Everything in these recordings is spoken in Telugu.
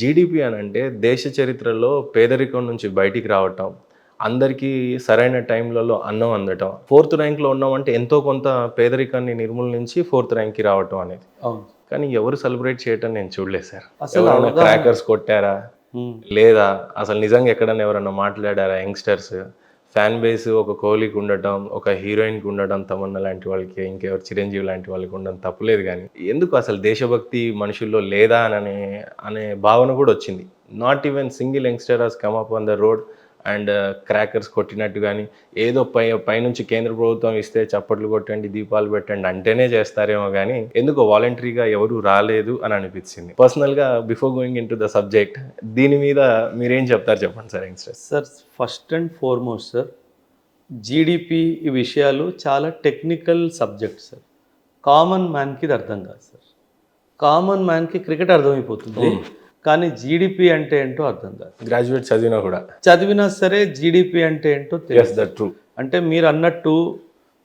జీడీపీ అనంటే దేశ చరిత్రలో పేదరికం నుంచి బయటికి రావటం, అందరికీ సరైన టైంలలో అన్నం అందటం. ఫోర్త్ ర్యాంక్‌లో ఉన్నామంటే ఎంతో కొంత పేదరికాన్ని నిర్మూలించి ఫోర్త్ ర్యాంక్‌కి రావటం అనేది. అవును. కానీ ఎవరు సెలబ్రేట్ చేయటం నేను చూడలేదు సార్. అసలు ఎవరైనా అవగాహన క్రాకర్స్ కొట్టారా? హ్మ్. లేదా అసలు నిజంగా ఎక్కడన్నా ఎవరన్నా మాట్లాడారా యంగ్‌స్టర్స్? ఫ్యాన్ బేస్ ఒక కోహ్లీకి ఉండటం, ఒక హీరోయిన్‌కి ఉండడం, తమన్నా లాంటి వాళ్ళకి, ఇంకెవరు చిరంజీవి లాంటి వాళ్ళకి ఉండడం తప్పులేదు గానీ, ఎందుకు అసలు దేశభక్తి మనుషుల్లో లేదా అనే భావన కూడా వచ్చింది. Not even single youngster has come up on the road and crackers కొట్టినట్టు గానీ, ఏదో పైనుంచి కేంద్ర ప్రభుత్వం ఇస్తే చప్పట్లు కొట్టండి, దీపాలు పెట్టండి అంటేనే చేస్తారేమో గానీ, ఎందుకో వాలంటరీగా ఎవరు రాలేదు అని అనిపించింది. పర్సనల్‌గా before going into the subject, దీని మీద మీరేం చెప్తారు చెప్పండి sir youngsters? Sir first and foremost sir, GDP ఈ విషయాలు చాలా టెక్నికల్ సబ్జెక్ట్ సార్. కామన్ మ్యాన్‌కి ఇది అర్థం కాదు సార్. కామన్ మ్యాన్‌కి క్రికెట్ అర్థమైపోతుంది. కానీ జీడిపి అంటే ఏంటో అర్థం కాదు. గ్రాడ్యుయేట్ చదివినా కూడా. చదివినా సరే జీడిపి అంటే ఏంటో తెలియదు. That true. అంటే మీరు అన్నట్టు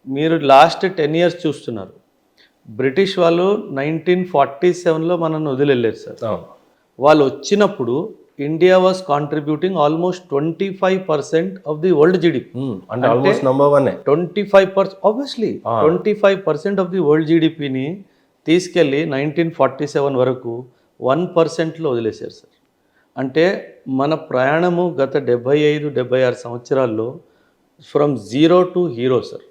మీరు లాస్ట్ 10 ఇయర్స్ చూస్తున్నారు. బ్రిటిష్ వాళ్ళు 1947లో మనల్ని వదిలేళ్ళారు సార్. అవును. వాళ్ళు వచ్చినప్పుడు India was contributing almost 25% of the world GDP. అంటే almost number 1 25% obviously 25% of the world జీడిపిని తీసుకెళ్ళి 1947 వరకు 1%లో వదిలేశారు సార్. అంటే మన ప్రయాణము గత 75-76 సంవత్సరాల్లో from zero to hero sir.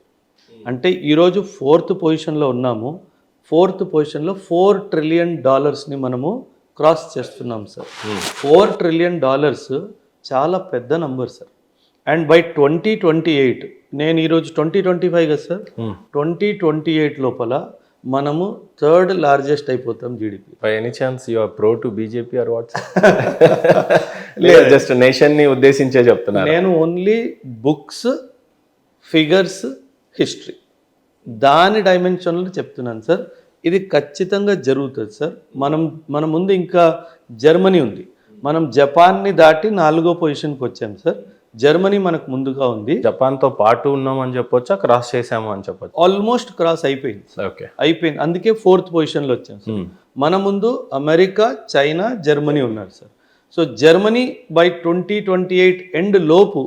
అంటే ఈరోజు 4th పొజిషన్లో ఉన్నాము. 4th పొజిషన్లో $4 ట్రిలియన్ మనము క్రాస్ చేస్తున్నాం సార్. $4 ట్రిలియన్ చాలా పెద్ద నంబర్ సార్. అండ్ బై 2028, నేను ఈరోజు 2025 కదా సార్, 2028 లోపల మనము 3rd లార్జెస్ట్ అయిపోతాం GDP. By any chance you are pro to BJP or what? Just nation ని ఉద్దేశించే చెప్తున్నా. నేను ఓన్లీ బుక్స్, ఫిగర్స్, హిస్టరీ దాని డైమెన్షన్లో చెప్తున్నాను సార్. ఇది ఖచ్చితంగా జరుగుతుంది సార్. మన ముందు ఇంకా జర్మనీ ఉంది. మనం జపాన్ని దాటి 4వ పొజిషన్కి వచ్చాం సార్. జర్మనీ మనకు ముందుగా ఉంది. జపాన్తో పాటు ఉన్నామని చెప్పొచ్చా, క్రాస్ చేసాము అని చెప్పొచ్చు? ఆల్మోస్ట్ క్రాస్ అయిపోయింది. ఓకే, అయిపోయింది. అందుకే 4th పొజిషన్లో వచ్చాం సార్. మన ముందు అమెరికా, చైనా, జర్మనీ ఉన్నారు sir. So Germany by 2028 end లోపు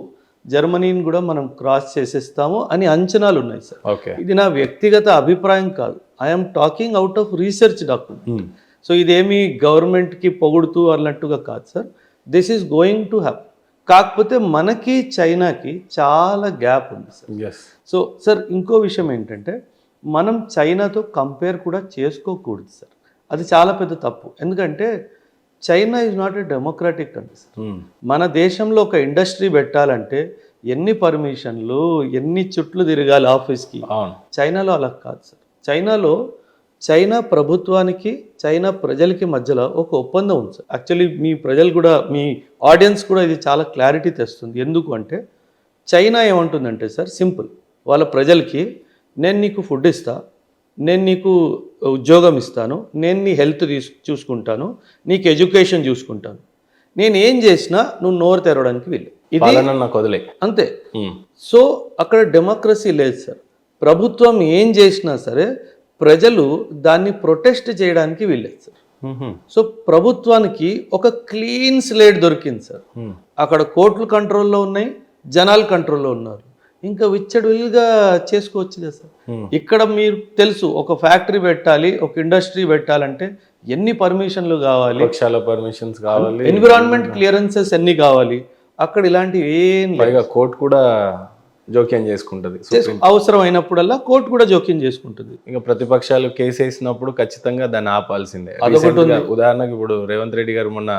జర్మనీని కూడా మనం క్రాస్ చేసేస్తాము అని అంచనాలు ఉన్నాయి సార్. ఓకే, ఇది నా వ్యక్తిగత అభిప్రాయం కాదు. I'm talking out of research document. So ఇదేమి గవర్నమెంట్కి పొగుడుతూ అన్నట్టుగా కాదు sir. This is going to happen. కాకపోతే మనకి చైనాకి చాలా గ్యాప్ ఉంది సార్. సో సార్ ఇంకో విషయం ఏంటంటే, మనం చైనాతో కంపేర్ కూడా చేసుకోకూడదు సార్. అది చాలా పెద్ద తప్పు. ఎందుకంటే China is not a democratic country sir. మన దేశంలో ఒక ఇండస్ట్రీ పెట్టాలంటే ఎన్ని పర్మిషన్లు, ఎన్ని చుట్లు తిరగాలి ఆఫీస్కి. చైనాలో అలా కాదు సార్. చైనా ప్రభుత్వానికి, చైనా ప్రజలకి మధ్యలో ఒక ఒప్పందం ఉంది సార్. యాక్చువల్లీ మీ ప్రజలు కూడా, మీ ఆడియన్స్ కూడా ఇది చాలా క్లారిటీ తెస్తుంది. ఎందుకు అంటే చైనా ఏమంటుందంటే సార్, సింపుల్, వాళ్ళ ప్రజలకి నేను నీకు ఫుడ్ ఇస్తా, నేను నీకు ఉద్యోగం ఇస్తాను, నేను నీ హెల్త్ చూసుకుంటాను, నీకు ఎడ్యుకేషన్ చూసుకుంటాను, నేను ఏం చేసినా నువ్వు నోరు తెరవడానికి వీలు, ఇది నాకు వదిలే అంతే. సో అక్కడ డెమోక్రసీ లేదు సార్. ప్రభుత్వం ఏం చేసినా సరే ప్రజలు దాన్ని ప్రొటెస్ట్ చేయడానికి వీల్లేదు సార్. సో ప్రభుత్వానికి ఒక క్లీన్ స్లేట్ దొరికింది సార్. అక్కడ కోర్టులు కంట్రోల్లో ఉన్నాయి, జనాలు కంట్రోల్లో ఉన్నారు. ఇంకా విచ్చడివిల్గా చేసుకోవచ్చు కదా సార్. ఇక్కడ మీరు తెలుసు, ఒక ఫ్యాక్టరీ పెట్టాలి, ఒక ఇండస్ట్రీ పెట్టాలంటే ఎన్ని పర్మిషన్లు కావాలి, పర్మిషన్స్ కావాలి, ఎన్విరాన్మెంట్ క్లియరెన్సెస్ ఎన్ని కావాలి. అక్కడ ఇలాంటివి ఏం పైగా కోర్టు కూడా జోక్యం చేసుకుంటుంది. అవసరం అయినప్పుడల్లా కోర్టు కూడా జోక్యం చేసుకుంటుంది. ఇంకా ప్రతిపక్షాలు కేసు వేసినప్పుడు ఖచ్చితంగా దాన్ని ఆపాల్సిందే. ఉదాహరణకు ఇప్పుడు రేవంత్ రెడ్డి గారు మొన్న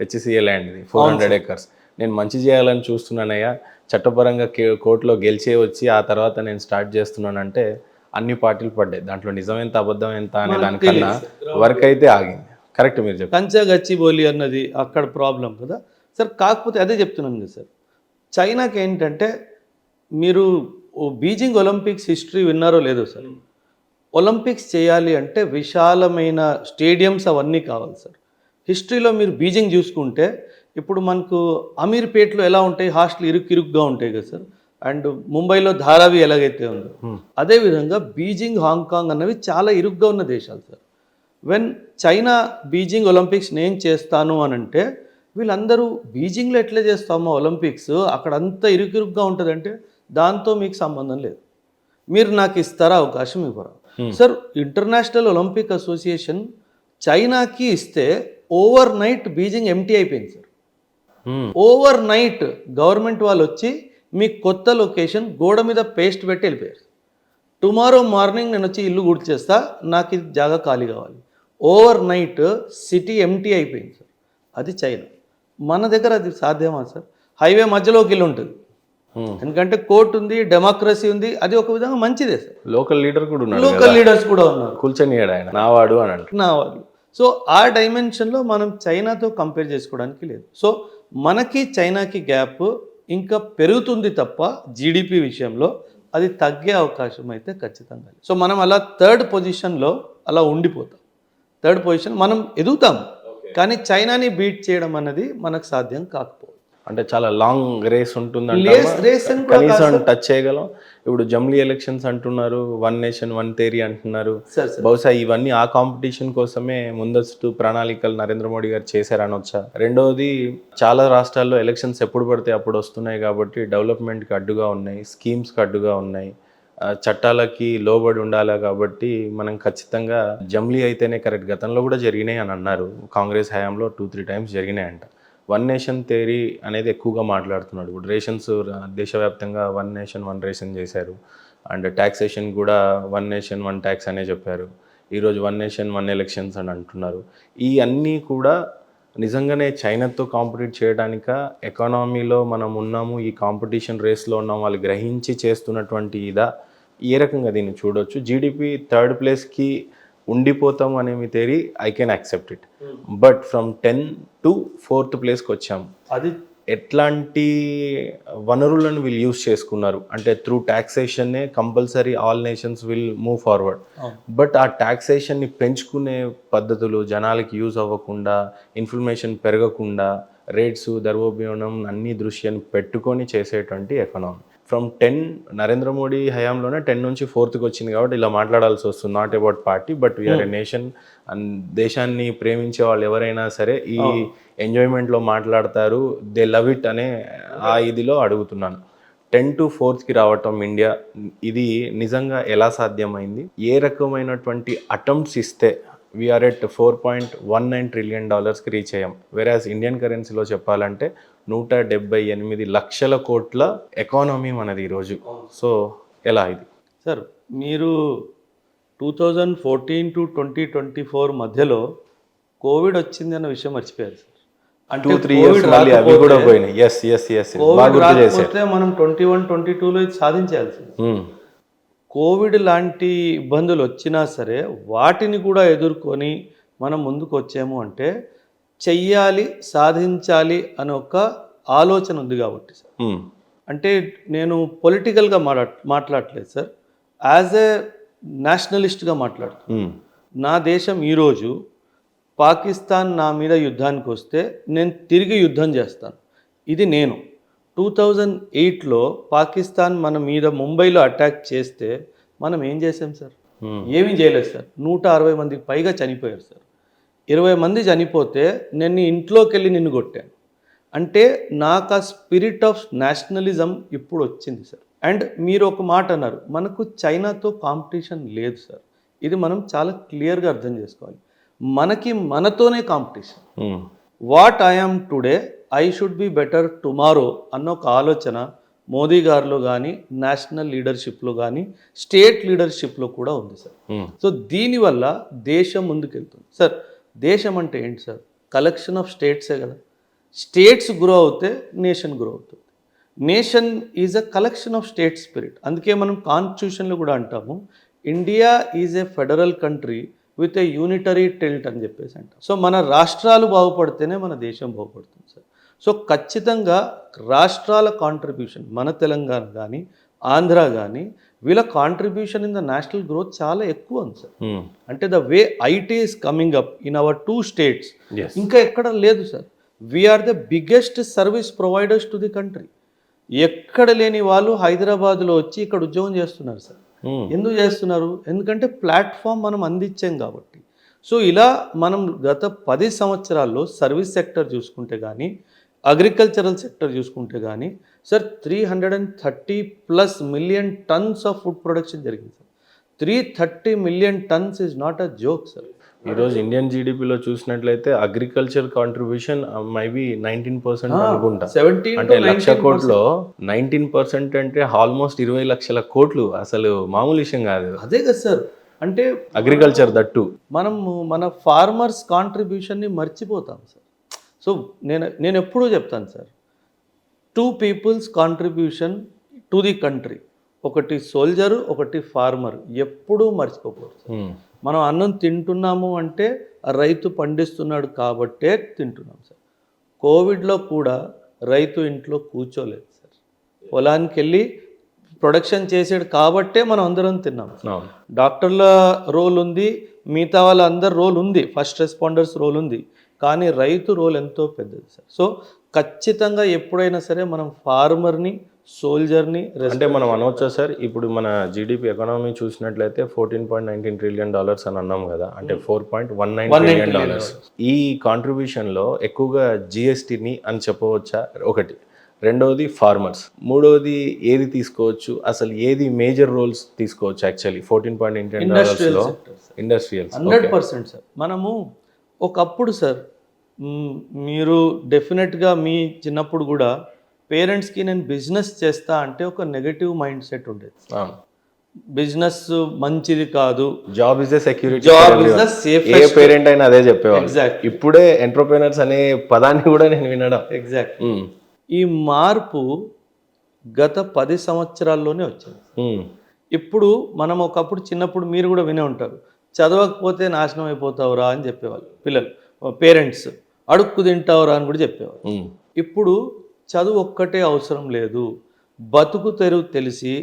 HCA ల్యాండ్ 400 acres నేను మంచి చేయాలని చూస్తున్నానయ్యా, చట్టపరంగా కోర్టులో గెలిచే వచ్చి ఆ తర్వాత నేను స్టార్ట్ చేస్తున్నానంటే అన్ని పార్టీలు పడ్డాయి. దాంట్లో నిజం ఎంత అబద్ధం ఎంత అనే దానికన్నా వర్క్ అయితే ఆగింది. కరెక్ట్ మీరు చెప్పారు. కంచా గచ్చిబౌలి అన్నది అక్కడ ప్రాబ్లం కదా సార్. కాకపోతే అదే చెప్తున్నాను కదా సార్, చైనాకి ఏంటంటే, మీరు బీజింగ్ ఒలింపిక్స్ హిస్టరీ విన్నారో లేదో సార్. ఒలింపిక్స్ చేయాలి అంటే విశాలమైన స్టేడియంస్ అవన్నీ కావాలి సార్. హిస్టరీలో మీరు బీజింగ్ చూసుకుంటే, ఇప్పుడు మనకు అమీర్పేట్లో ఎలా ఉంటాయి, హాస్టల్ ఇరుగ్గా ఉంటాయి కదా సార్. అండ్ ముంబైలో ధారావి ఎలాగైతే ఉందో అదేవిధంగా బీజింగ్, హాంకాంగ్ అన్నవి చాలా ఇరుగ్గా ఉన్న దేశాలు sir. When China Beijing Olympics నేను చేస్తాను అని అంటే వీళ్ళందరూ బీజింగ్లో ఎట్లా చేస్తామో ఒలింపిక్స్ అక్కడ అంతా ఇరుకిరుగ్గా ఉంటుందంటే దాంతో మీకు సంబంధం లేదు, మీరు నాకు ఇస్తారా అవకాశం ఇవ్వరా. సార్ ఇంటర్నేషనల్ ఒలింపిక్ అసోసియేషన్ చైనాకి ఇస్తే ఓవర్ నైట్ బీజింగ్ ఎంటీ అయిపోయింది సార్. ఓవర్ నైట్ గవర్నమెంట్ వాళ్ళు వచ్చి మీకు కొత్త లొకేషన్ గోడ మీద పేస్ట్ పెట్టి వెళ్ళిపోయారు. టుమారో మార్నింగ్ నేను వచ్చి ఇల్లు గుర్తు చేస్తా, నాకు ఇది జాగా ఖాళీ కావాలి. ఓవర్ నైట్ సిటీ ఎంటీ అయిపోయింది సార్. అది చైనా. మన దగ్గర అది సాధ్యమా సార్? హైవే మధ్యలో ఒక ఇల్లు ఉంటుంది, ఎందుకంటే కోర్టు ఉంది, డెమోక్రసీ ఉంది, అది ఒక విధంగా మంచిదే సార్. లోకల్ లీడర్ కూడా ఉన్నాడు, లోకల్ లీడర్స్ కూడా ఉన్నారు, కూర్చొనియాడు ఆయన నావాడు అని అంటారు. నా వాళ్ళు. సో ఆ డైమెన్షన్లో మనం చైనాతో కంపేర్ చేసుకోవడానికి లేదు. సో మనకి చైనాకి గ్యాప్ ఇంకా పెరుగుతుంది తప్ప జీడిపి విషయంలో అది తగ్గే అవకాశం అయితే ఖచ్చితంగా లేదు. సో మనం అలా థర్డ్ పొజిషన్లో అలా ఉండిపోతాం. థర్డ్ పొజిషన్ మనం ఎదుగుతాం, కానీ చైనాని బీట్ చేయడం అన్నది మనకు సాధ్యం కాకపోవచ్చు. అంటే చాలా లాంగ్ రేస్ ఉంటుందంటే రేస్ కనీసం టచ్ చేయగలం. ఇప్పుడు జమ్లీ ఎలక్షన్స్ అంటున్నారు, 1 నేషన్ 1 థియరీ అంటున్నారు. బహుశా ఇవన్నీ ఆ కాంపిటీషన్ కోసమే ముందస్తు ప్రణాళికలు నరేంద్ర మోడీ గారు చేశారనొచ్చా? రెండవది, చాలా రాష్ట్రాల్లో ఎలక్షన్స్ ఎప్పుడు పడితే అప్పుడు వస్తున్నాయి కాబట్టి డెవలప్మెంట్కి అడ్డుగా ఉన్నాయి, స్కీమ్స్కి అడ్డుగా ఉన్నాయి, చట్టాలకి లోబడి ఉండాలి కాబట్టి మనం ఖచ్చితంగా జమ్లీ అయితేనే కరెక్ట్. గతంలో కూడా జరిగినాయి అని అన్నారు, కాంగ్రెస్ హయాంలో 2-3 టైమ్స్ జరిగినాయంట. 1 నేషన్ థియరీ అనేది ఎక్కువగా మాట్లాడుతున్నాడు. ఇప్పుడు రేషన్స్ దేశవ్యాప్తంగా 1 నేషన్ 1 రేషన్ చేశారు. అండ్ ట్యాక్సేషన్ కూడా 1 నేషన్ 1 ట్యాక్స్ అనే చెప్పారు. ఈరోజు 1 నేషన్ 1 ఎలక్షన్స్ అని అంటున్నారు. ఈ అన్నీ కూడా నిజంగానే చైనాతో కాంపిటీట్ చేయడానిక, ఎకానమీలో మనం ఉన్నాము, ఈ కాంపిటీషన్ రేస్లో ఉన్నాము, వాళ్ళు గ్రహించి చేస్తున్నటువంటి ఇదా? ఏ రకంగా దీన్ని చూడొచ్చు? జీడిపి 3rd ప్లేస్కి ఉండిపోతాము అనే మీ theory I can accept it. But from 10 to 4th ప్లేస్కి వచ్చాము. అది ఎట్లాంటి వనరులను వీళ్ళు యూజ్ చేసుకున్నారు? అంటే త్రూ ట్యాక్సేషన్నే compulsory all nations will move forward. But ఆ ట్యాక్సేషన్ని పెంచుకునే పద్ధతులు జనాలకి యూజ్ అవ్వకుండా, ఇన్ఫర్మేషన్ పెరగకుండా, రేట్స్ దర్వోపయోగం అన్ని దృశ్యాన్ని పెట్టుకొని చేసేటువంటి ఎకనామీ. ఫ్రమ్ 10 నరేంద్ర మోడీ హయాంలోనే 10 నుంచి 4th వచ్చింది కాబట్టి ఇలా మాట్లాడాల్సి వస్తుంది. Not about party, but we are a nation. And దేశాన్ని ప్రేమించే వాళ్ళు ఎవరైనా సరే ఈ ఎంజాయ్మెంట్లో మాట్లాడతారు, దే లవ్ ఇట్ అనే ఆ ఇదిలో అడుగుతున్నాను. 10 to 4th రావటం ఇండియా, ఇది నిజంగా ఎలా సాధ్యమైంది? ఏ రకమైనటువంటి అటెంప్ట్స్ ఇస్తే వీఆర్ ఎట్ $4.19 ట్రిలియన్ రీచ్ అయ్యాం? వెరాజ్ ఇండియన్ కరెన్సీలో చెప్పాలంటే 178 లక్షల కోట్ల ఎకానమీ మనది ఈరోజు. సో ఎలా ఇది సార్? మీరు 2014 to 2024 మధ్యలో కోవిడ్ వచ్చింది అన్న విషయం మర్చిపోయారు సార్. అంటే 2-3 years అవి కూడా పోయినాయి. కోవిడ్ రాకపోతే మనం 21-22లో ఇది సాధించాల్సింది. కోవిడ్ లాంటి ఇబ్బందులు వచ్చినా సరే వాటిని కూడా ఎదుర్కొని మనం ముందుకు వచ్చాము అంటే చెయ్యాలి, సాధించాలి అనే ఒక ఆలోచన ఉంది కాబట్టి సార్. అంటే నేను పొలిటికల్గా మాట్లాడట్లేదు సార్, యాజ్ ఏ నేషనలిస్ట్గా మాట్లాడుతున్నాను. నా దేశం ఈరోజు పాకిస్తాన్ నా మీద యుద్ధానికి వస్తే నేను తిరిగి యుద్ధం చేస్తాను. ఇది నేను 2008లో పాకిస్తాన్ మన మీద ముంబైలో అటాక్ చేస్తే మనం ఏం చేసాం సార్? ఏమీ చేయలేదు సార్. 160 మందికి పైగా చనిపోయారు సార్. 20 మంది చనిపోతే నేను ఇంట్లోకి వెళ్ళి నిన్ను కొట్టాను. అంటే నాకు ఆ స్పిరిట్ ఆఫ్ నేషనలిజం ఇప్పుడు వచ్చింది సార్. అండ్ మీరు ఒక మాట అన్నారు, మనకు చైనాతో కాంపిటీషన్ లేదు సార్. ఇది మనం చాలా క్లియర్గా అర్థం చేసుకోవాలి. మనకి మనతోనే competition. What I'm today I should be better tomorrow అన్న ఒక ఆలోచన మోదీ గారిలో కానీ, నేషనల్ లీడర్షిప్లో కానీ, స్టేట్ లీడర్షిప్లో కూడా ఉంది సార్. సో దీనివల్ల దేశం ముందుకెళ్తుంది సార్. దేశం అంటే ఏంటి సార్? కలెక్షన్ ఆఫ్ స్టేట్సే కదా. స్టేట్స్ గ్రో అవుతే నేషన్ గ్రో అవుతుంది. Nation is a collection of state spirit. అందుకే మనం కాన్స్టిట్యూషన్లో కూడా అంటాము, India is a federal country with a unitary tilt అని చెప్పేసి అంటాం. సో మన రాష్ట్రాలు బాగుపడితేనే మన దేశం బాగుపడుతుంది సార్. సో ఖచ్చితంగా రాష్ట్రాల కాంట్రిబ్యూషన్, మన తెలంగాణ కానీ, ఆంధ్ర కానీ, వీళ్ళ contribution in the national growth చాలా ఎక్కువ ఉంది సార్. అంటే the way IT is coming up in our 2 states ఇంకా ఎక్కడ లేదు sir. We are the biggest service providers to the country. ఎక్కడ లేని వాళ్ళు హైదరాబాద్లో వచ్చి ఇక్కడ ఉద్యోగం చేస్తున్నారు సార్. ఎందుకు చేస్తున్నారు? ఎందుకంటే ప్లాట్ఫామ్ మనం అందించాం కాబట్టి. సో ఇలా మనం గత 10 సంవత్సరాల్లో సర్వీస్ సెక్టర్ చూసుకుంటే కానీ, అగ్రికల్చరల్ సెక్టర్ చూసుకుంటే కానీ sir 330+ million tons of food production జరిగింది sir. 330 million tons is not a joke sir. ఈరోజు ఇండియన్ జీడిపిలో చూసినట్లయితే అగ్రికల్చర్ కాంట్రిబ్యూషన్ మైబీ 19% అనుకుంటా. 17 అంటే to 1,00,000 కోట్లో 19% అంటే ఆల్మోస్ట్ 20 లక్షల కోట్లు, అసలు మామూలు విషయం కాదు. అదే కదా సార్. అంటే అగ్రికల్చర్ దట్టు. మనము మన ఫార్మర్స్ కాంట్రిబ్యూషన్ని మర్చిపోతాం సార్. సో నేను ఎప్పుడూ చెప్తాను sir, 2 people's contribution to the country, ఒకటి సోల్జరు, ఒకటి ఫార్మర్, ఎప్పుడూ మర్చిపోకూడదు సార్. మనం అన్నం తింటున్నాము అంటే ఆ రైతు పండిస్తున్నాడు కాబట్టే తింటున్నాం సార్. కోవిడ్లో కూడా రైతు ఇంట్లో కూర్చోలేదు సార్, పొలానికి వెళ్ళి ప్రొడక్షన్ చేసాడు కాబట్టే మనం అందరం తిన్నాం. డాక్టర్ల రోల్ ఉంది, మిగతా వాళ్ళందరి రోల్ ఉంది, ఫస్ట్ రెస్పాండర్స్ రోల్ ఉంది, కానీ రైతు రోల్ ఎంతో పెద్దది సార్. సో ఖచ్చితంగా ఎప్పుడైనా సరే మనం ఫార్మర్ని, సోల్జర్ని అంటే మనం అనవచ్చా సార్, ఇప్పుడు మన జీడిపి ఎకానమీ చూసినట్లయితే $14.19 ట్రిలియన్ అని అన్నాం కదా, అంటే $4.19 ట్రిలియన్. ఈ కాంట్రిబ్యూషన్లో ఎక్కువగా జిఎస్టీని అని చెప్పవచ్చా ఒకటి, రెండవది ఫార్మర్స్, మూడవది ఏది తీసుకోవచ్చు, అసలు ఏది మేజర్ రోల్స్ తీసుకోవచ్చు యాక్చువల్లీ $14.19లో? Industrials 100% sir. మనము ఒకప్పుడు సార్, మీరు డెఫినెట్గా మీ చిన్నప్పుడు కూడా పేరెంట్స్కి నేను బిజినెస్ చేస్తా అంటే ఒక నెగటివ్ మైండ్ సెట్ ఉండేది. బిజినెస్ మంచిది కాదు, job is the security, job is the safest. A parent అయినా అదే చెప్పేవాళ్ళు. ఎగ్జాక్ట్. ఇప్పుడే ఎంటర్‌ప్రెన్యూర్స్ అనే పదాన్ని కూడా నేను వినడం. ఎగ్జాక్ట్. ఈ మార్పు గత 10 సంవత్సరాల్లోనే వచ్చింది. ఇప్పుడు మనం ఒకప్పుడు చిన్నప్పుడు మీరు కూడా వినే ఉంటారు, చదవకపోతే నాశనం అయిపోతావురా అని చెప్పేవాళ్ళు పిల్లలు, పేరెంట్స్ అడుక్కు తింటావురా అని కూడా చెప్పేవాళ్ళు. ఇప్పుడు చదువు ఒక్కటే అవసరం లేదు, బతుకు తెరువు తెలిసి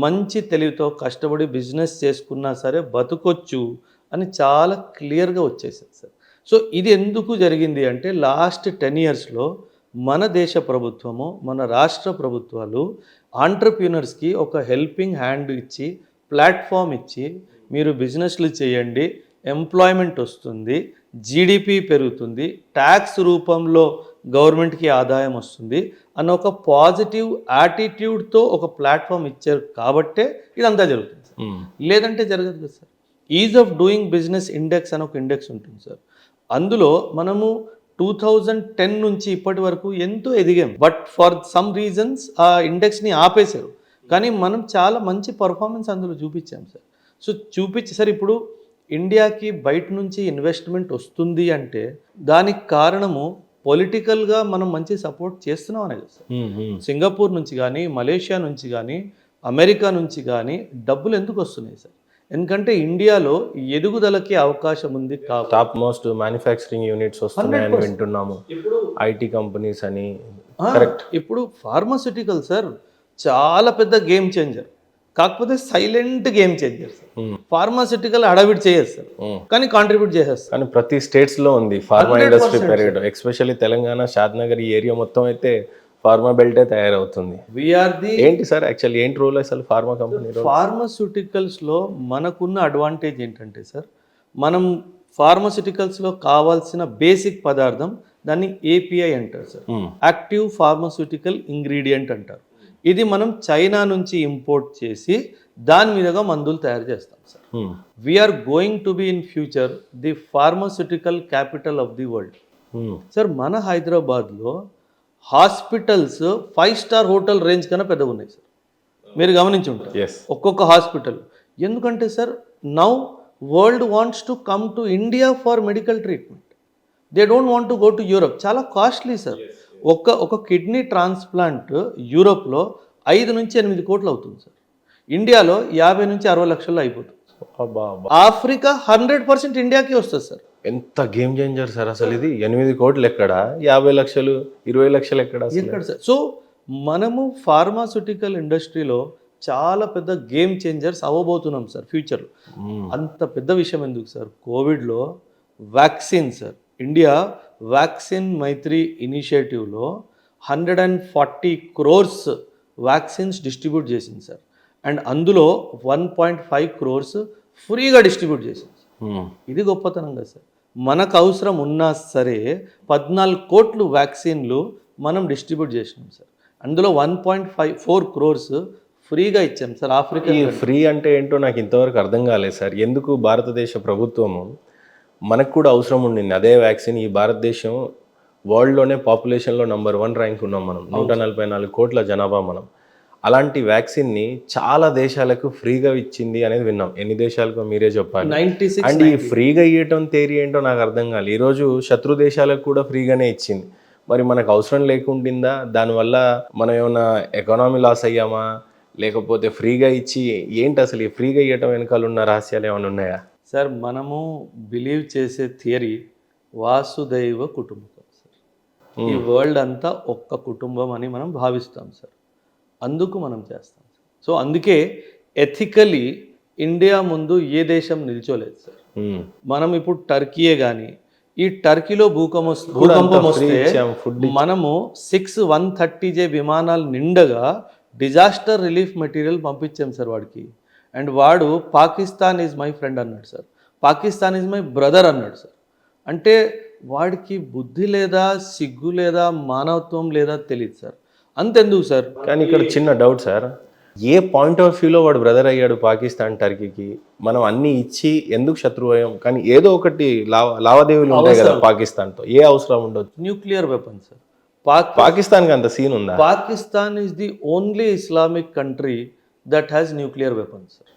మంచి తెలివితో కష్టపడి బిజినెస్ చేసుకున్నా సరే బతుకొచ్చు అని చాలా క్లియర్గా వచ్చేసింది సార్. సో ఇది ఎందుకు జరిగింది అంటే లాస్ట్ 10 ఇయర్స్లో మన దేశ ప్రభుత్వము, మన రాష్ట్ర ప్రభుత్వాలు ఆంటర్‌ప్రెన్యూర్స్కి ఒక హెల్పింగ్ హ్యాండ్ ఇచ్చి, ప్లాట్ఫామ్ ఇచ్చి, మీరు బిజినెస్లు చేయండి, ఎంప్లాయ్మెంట్ వస్తుంది, జీడిపి పెరుగుతుంది, ట్యాక్స్ రూపంలో గవర్నమెంట్కి ఆదాయం వస్తుంది అన్న ఒక పాజిటివ్ యాటిట్యూడ్తో ఒక ప్లాట్ఫామ్ ఇచ్చారు కాబట్టే ఇదంతా జరుగుతుంది సార్. లేదంటే జరగదు కదా sir. Is of doing business index అని ఒక ఇండెక్స్ ఉంటుంది సార్. అందులో మనము 2010 నుంచి ఇప్పటి వరకు ఎంతో ఎదిగాం, బట్ ఫర్ సమ్ రీజన్స్ ఆ ఇండెక్స్ని ఆపేశారు. కానీ మనం చాలా మంచి పర్ఫార్మెన్స్ అందులో చూపించాం సార్. సో చూపించి సార్, ఇప్పుడు ఇండియాకి బయట నుంచి ఇన్వెస్ట్మెంట్ వస్తుంది అంటే దానికి కారణము పొలిటికల్గా మనం మంచి సపోర్ట్ చేస్తున్నాం అనేది సార్. సింగపూర్ నుంచి కానీ, మలేషియా నుంచి కానీ, అమెరికా నుంచి కానీ డబ్బులు ఎందుకు వస్తున్నాయి సార్? ఎందుకంటే ఇండియాలో ఎదుగుదలకి అవకాశం ఉంది. టాప్ మోస్ట్ మ్యానుఫ్యాక్చరింగ్ యూనిట్స్ వస్తున్నాయని వింటున్నాము, ఐటీ కంపెనీస్ అని. కరెక్ట్. ఇప్పుడు ఫార్మాస్యూటికల్ సార్ చాలా పెద్ద గేమ్ చేంజర్, కాకపోతే silent game changer sir. Pharmaceutical హడావిడి చేయదు సార్, కానీ కాంట్రిబ్యూట్ చేసేస్తారు. కానీ ప్రతి స్టేట్స్లో ఉంది ఫార్మా ఇండస్ట్రీ పెరగడం, ఎస్పెషల్లీ తెలంగాణ, షాద్నగర్ ఈ ఏరియా మొత్తం అయితే ఫార్మా బెల్టే తయారవుతుంది. ఏంటి సార్ యాక్చువల్లీ ఏంటి రోల్ అసలు ఫార్మా కంపెనీ? ఫార్మాస్యూటికల్స్లో మనకున్న అడ్వాంటేజ్ ఏంటంటే సార్, మనం ఫార్మాస్యూటికల్స్లో కావాల్సిన బేసిక్ పదార్థం దాన్ని ఏపీఐ అంటారు సార్, యాక్టివ్ ఫార్మాస్యూటికల్ ఇంగ్రీడియంట్ అంటారు. ఇది మనం చైనా నుంచి ఇంపోర్ట్ చేసి దాని మీదుగా మందులు తయారు చేస్తాం sir. We are going to be in future the pharmaceutical capital of the world sir. మన హైదరాబాద్లో హాస్పిటల్స్ 5 స్టార్ హోటల్ రేంజ్ కన్నా పెద్దగా ఉన్నాయి సార్. మీరు గమనించి ఉంటారు ఒక్కొక్క హాస్పిటల్. ఎందుకంటే sir now world wants to come to India for medical treatment. They don't want to go to Europe. చాలా కాస్ట్లీ సార్. ఒక కిడ్నీ ట్రాన్స్ప్లాంట్ యూరోప్లో 5 నుంచి 8 కోట్లు అవుతుంది సార్. ఇండియాలో 50 నుంచి 60 లక్షల్లో అయిపోతుంది. ఆఫ్రికా 100% ఇండియాకి వస్తుంది సార్. ఎంత గేమ్ చేంజర్ సార్ అసలు ఇది. 8 కోట్లు ఎక్కడ, 50 లక్షలు, 20 లక్షలు ఎక్కడ సార్. సో మనము ఫార్మాస్యూటికల్ ఇండస్ట్రీలో చాలా పెద్ద గేమ్ చేంజర్స్ అవ్వబోతున్నాం సార్ ఫ్యూచర్లో. అంత పెద్ద విషయం ఎందుకు సార్, కోవిడ్లో వ్యాక్సిన్ సార్, ఇండియా వ్యాక్సిన్ మైత్రి ఇనిషియేటివ్లో 140 crores వ్యాక్సిన్స్ డిస్ట్రిబ్యూట్ చేసింది సార్. అండ్ అందులో 1.5 crores ఫ్రీగా డిస్ట్రిబ్యూట్ చేసింది. ఇది గొప్పతనం కదా సార్. మనకు అవసరం ఉన్నా సరే 14 కోట్లు వ్యాక్సిన్లు మనం డిస్ట్రిబ్యూట్ చేసినాం సార్. అందులో 1.54 crores ఫ్రీగా ఇచ్చాం సార్ ఆఫ్రికా. ఈ ఫ్రీ అంటే ఏంటో నాకు ఇంతవరకు అర్థం కాలేదు సార్. ఎందుకు భారతదేశ ప్రభుత్వము మనకు కూడా అవసరం ఉండింది అదే వ్యాక్సిన్. ఈ భారతదేశం వరల్డ్లోనే పాపులేషన్లో నంబర్ 1 ర్యాంక్ ఉన్నాం మనం, 144 కోట్ల జనాభా మనం. అలాంటి వ్యాక్సిన్ని చాలా దేశాలకు ఫ్రీగా ఇచ్చింది అనేది విన్నాం. ఎన్ని దేశాలకు మీరే చెప్పాలి. 96 అండ్ ఈ ఫ్రీగా ఇవ్వటం థియరీ ఏంటో నాకు అర్థం కాలేదు. ఈరోజు శత్రు దేశాలకు కూడా ఫ్రీగానే ఇచ్చింది. మరి మనకు అవసరం లేకుండిందా? దానివల్ల మనం ఏమైనా ఎకానమీ లాస్ అయ్యామా, లేకపోతే ఫ్రీగా ఇచ్చి ఏంటి అసలు ఈ ఫ్రీగా ఇవ్వటం వెనకాల ఉన్న రహస్యాలు ఏమైనా ఉన్నాయా? సార్ మనము బిలీవ్ చేసే థియరీ వాసుదైవ కుటుంబకం సార్. ఈ వరల్డ్ అంతా ఒక్క కుటుంబం అని మనం భావిస్తాం సార్. అందుకు మనం చేస్తాం సార్. సో అందుకే ఎథికలీ ఇండియా ముందు ఏ దేశం నిల్చోలేదు సార్. మనం ఇప్పుడు టర్కీయే కానీ ఈ టర్కీలో భూకంపం వస్తే మనము 6 130J విమానాలు నిండగా డిజాస్టర్ రిలీఫ్ మెటీరియల్ పంపించాం సార్ వాడికి. అండ్ వాడు పాకిస్తాన్ ఈజ్ మై ఫ్రెండ్ అన్నాడు sir, Pakistan is my brother అన్నాడు సార్. అంటే వాడికి బుద్ధి లేదా, సిగ్గు లేదా, మానవత్వం లేదా తెలియదు సార్. అంతెందుకు సార్. కానీ ఇక్కడ చిన్న doubt sir, A point of వ్యూలో వాడు బ్రదర్ అయ్యాడు పాకిస్తాన్ టర్కీకి? మనం అన్ని ఇచ్చి ఎందుకు శత్రువు అయ్యాం? కానీ ఏదో ఒకటి లావాదేవీలు ఉంటాయి కదా పాకిస్తాన్తో, ఏ అవసరం ఉండొచ్చు? Nuclear weapon sir. పాకిస్తాన్కి అంత సీన్ ఉందా? Pakistan is the only Islamic country that has nuclear weapons sir.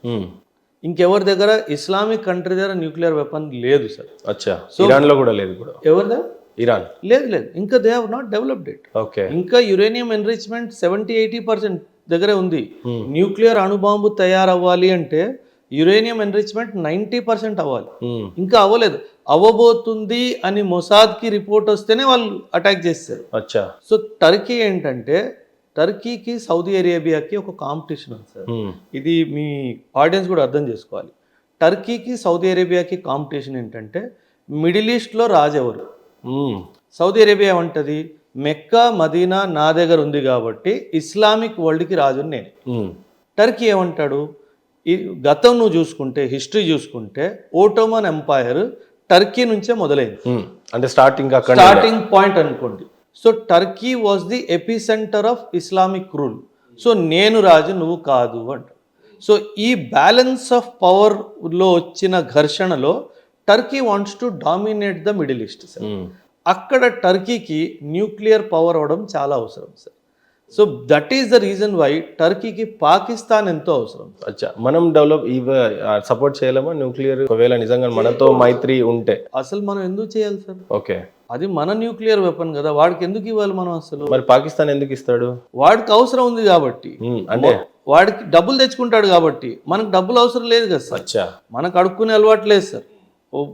ఇంకెవరి దగ్గర ఇస్లామిక్ కంట్రీ దగ్గర న్యూక్లియర్ వెపన్ లేదు సార్. అచ్చా, ఇరాన్ లో కూడా లేదు. కూడా ఎవరి దగ్గర? ఇరాన్ లేదు. ఇంకా they have not developed it. Okay. ఇంకా యురేనియం ఎన్రిచ్మెంట్ 70-80% దగ్గరే ఉంది. న్యూక్లియర్ అణుబాంబు తయారవ్వాలి అంటే యురేనియం ఎన్రిచ్మెంట్ 90% అవ్వాలి. ఇంకా అవ్వలేదు. అవ్వబోతుంది అని మొసాద్కి రిపోర్ట్ వస్తేనే వాళ్ళు అటాక్ చేస్తారు. అచ్చా. సో టర్కీ ఏంటంటే, టర్కీకి సౌదీ అరేబియాకి ఒక కాంపిటీషన్ ఉంది సార్. ఇది మీ ఆడియన్స్ కూడా అర్థం చేసుకోవాలి. టర్కీకి సౌదీ అరేబియాకి కాంపిటీషన్ ఏంటంటే, మిడిల్ ఈస్ట్లో రాజు ఎవరు? సౌదీ అరేబియా ఏమంటది, మెక్కా మదీనా నా దగ్గర ఉంది కాబట్టి ఇస్లామిక్ వరల్డ్కి రాజుని నేను. టర్కీ ఏమంటాడు, ఈ గతం నువ్వు చూసుకుంటే, హిస్టరీ చూసుకుంటే ఓటోమన్ ఎంపైర్ టర్కీ నుంచే మొదలైంది. అంటే స్టార్టింగ్ పాయింట్ అనుకోండి. So Turkey was the AP centre of Islamic rule. So నేను రాజు నువ్వు కాదు అంట. సో ఈ బ్యాలెన్స్ ఆఫ్ పవర్లో వచ్చిన ఘర్షణలో Turkey wants to dominate the Middle East sir. అక్కడ టర్కీకి న్యూక్లియర్ పవర్ అవడం చాలా అవసరం sir. So that is the reason why టర్కీకి పాకిస్తాన్ ఎంతో అవసరం. అచ్చా, మనం డెవలప్ సపోర్ట్ చేయలేమా న్యూక్లియర్? ఒకవేళ నిజంగా మనతో మైత్రి ఉంటే అసలు మనం ఎందుకు చేయాలి సార్? ఓకే, అది మన న్యూక్లియర్ వెపన్ కదా, వాడికి ఎందుకు ఇవ్వాలి మనం అసలు? మరి పాకిస్తాన్ ఎందుకు ఇస్తాడు? వాడికి అవసరం ఉంది కాబట్టి, అంటే వాడికి డబ్బులు తెచ్చుకుంటాడు కాబట్టి. మనకు డబ్బులు అవసరం లేదు కదా సార్. అచ్చా, మనకు అడుక్కునే అలవాటు లేదు సార్.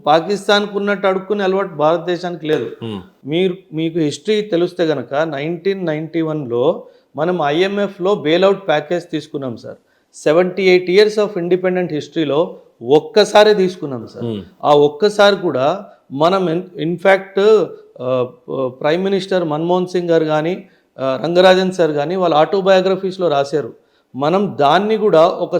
పాకిస్తాన్కు ఉన్నట్టు అడుక్కునే అలవాటు భారతదేశానికి లేదు. మీకు హిస్టరీ తెలిస్తే కనుక 1991లో మనం ఐఎంఎఫ్లో బెయిల్అవుట్ ప్యాకేజ్ తీసుకున్నాం సార్. 78 years ఆఫ్ ఇండిపెండెంట్ హిస్టరీలో ఒక్కసారి తీసుకున్నాం సార్. ఆ ఒక్కసారి కూడా మనం in fact prime minister Manmohan Singh గారు కానీ రంగరాజన్ సార్ కానీ వాళ్ళ ఆటోబయోగ్రఫీస్లో రాశారు. మనం దాన్ని కూడా ఒక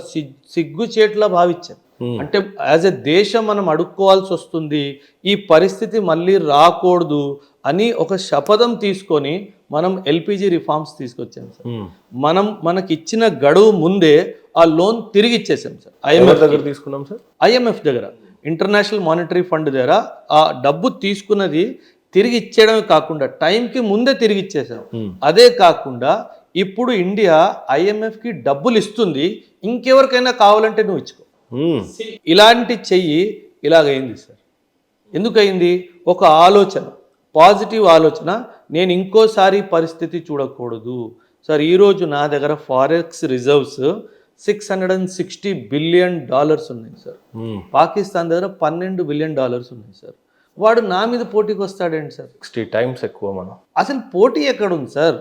సిగ్గుచేట్లా భావించాం. అంటే యాజ్ ఎ దేశం మనం అడుక్కోవాల్సి వస్తుంది, ఈ పరిస్థితి మళ్ళీ రాకూడదు అని ఒక శపథం తీసుకొని మనం ఎల్పిజి రిఫార్మ్స్ తీసుకొచ్చాం సార్. మనకి ఇచ్చిన గడువు ముందే ఆ లోన్ తిరిగి ఇచ్చేసాం సార్. ఐఎంఎఫ్ దగ్గర తీసుకున్నాం సార్. ఐఎంఎఫ్ దగ్గర, ఇంటర్నేషనల్ మానిటరీ ఫండ్ దగ్గర ఆ డబ్బు తీసుకున్నది తిరిగి ఇచ్చేయడమే కాకుండా టైంకి ముందే తిరిగి ఇచ్చేసాం. అదే కాకుండా ఇప్పుడు ఇండియా ఐఎంఎఫ్కి డబ్బులు ఇస్తుంది, ఇంకెవరికైనా కావాలంటే నువ్వు ఇచ్చుకో. ఇలాంటి చెయ్యి ఇలాగైంది సార్. ఎందుకయింది? ఒక ఆలోచన, పాజిటివ్ ఆలోచన, నేను ఇంకోసారి పరిస్థితి చూడకూడదు సార్. ఈరోజు నా దగ్గర ఫారెక్స్ రిజర్వ్స్ $660 billion ఉన్నాయి సార్. పాకిస్తాన్ దగ్గర $12 billion ఉన్నాయి సార్. వాడు నా మీద పోటీకి వస్తాడేంటి సార్? 60 times ఎక్కువ. మనం అసలు పోటీ ఎక్కడ ఉంది సార్?